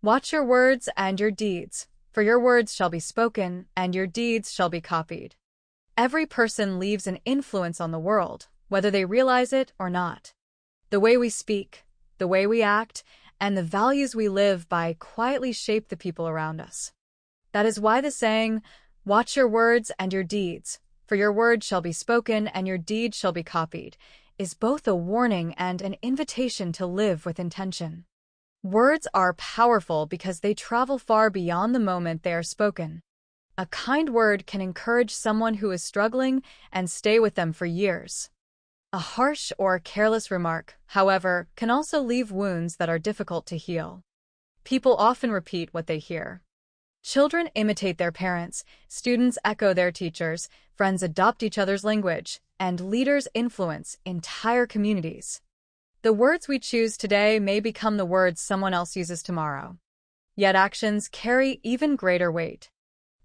Watch your words and your deeds, for your words shall be spoken, and your deeds shall be copied. Every person leaves an influence on the world, whether they realize it or not. The way we speak, the way we act, and the values we live by quietly shape the people around us. That is why the saying, "Watch your words and your deeds, for your words shall be spoken and your deeds shall be copied," is both a warning and an invitation to live with intention. Words are powerful because they travel far beyond the moment they are spoken. A kind word can encourage someone who is struggling and stay with them for years. A harsh or careless remark, however, can also leave wounds that are difficult to heal. People often repeat what they hear. Children imitate their parents, students echo their teachers, friends adopt each other's language, and leaders influence entire communities. The words we choose today may become the words someone else uses tomorrow. Yet actions carry even greater weight.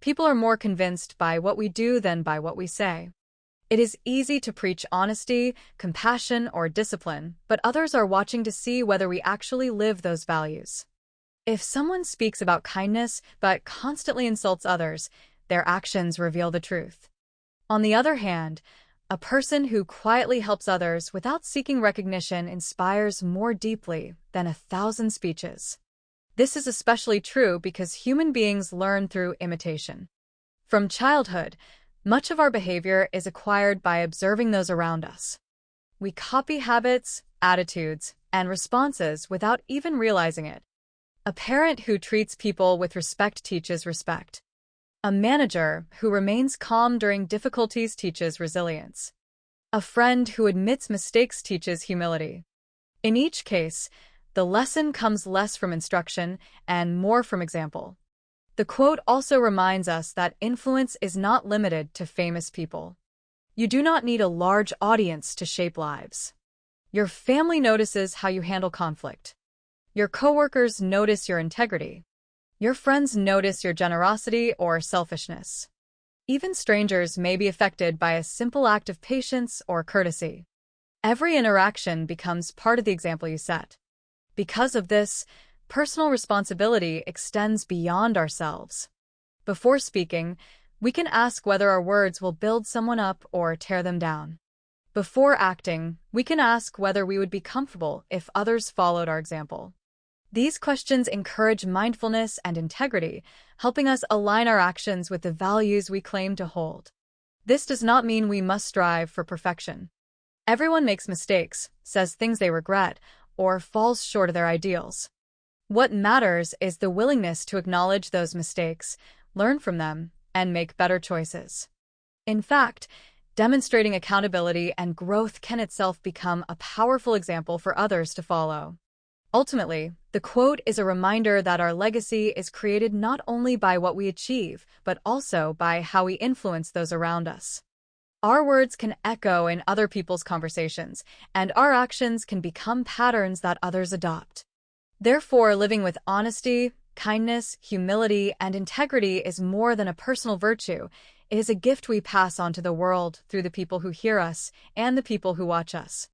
People are more convinced by what we do than by what we say. It is easy to preach honesty, compassion, or discipline, but others are watching to see whether we actually live those values. If someone speaks about kindness but constantly insults others, their actions reveal the truth. On the other hand, a person who quietly helps others without seeking recognition inspires more deeply than 1,000 speeches. This is especially true because human beings learn through imitation. From childhood, much of our behavior is acquired by observing those around us. We copy habits, attitudes, and responses without even realizing it. A parent who treats people with respect teaches respect. A manager who remains calm during difficulties teaches resilience. A friend who admits mistakes teaches humility. In each case, the lesson comes less from instruction and more from example. The quote also reminds us that influence is not limited to famous people. You do not need a large audience to shape lives. Your family notices how you handle conflict. Your coworkers notice your integrity. Your friends notice your generosity or selfishness. Even strangers may be affected by a simple act of patience or courtesy. Every interaction becomes part of the example you set. Because of this, personal responsibility extends beyond ourselves. Before speaking, we can ask whether our words will build someone up or tear them down. Before acting, we can ask whether we would be comfortable if others followed our example. These questions encourage mindfulness and integrity, helping us align our actions with the values we claim to hold. This does not mean we must strive for perfection. Everyone makes mistakes, says things they regret, or falls short of their ideals. What matters is the willingness to acknowledge those mistakes, learn from them, and make better choices. In fact, demonstrating accountability and growth can itself become a powerful example for others to follow. Ultimately, the quote is a reminder that our legacy is created not only by what we achieve, but also by how we influence those around us. Our words can echo in other people's conversations, and our actions can become patterns that others adopt. Therefore, living with honesty, kindness, humility, and integrity is more than a personal virtue. It is a gift we pass on to the world through the people who hear us and the people who watch us.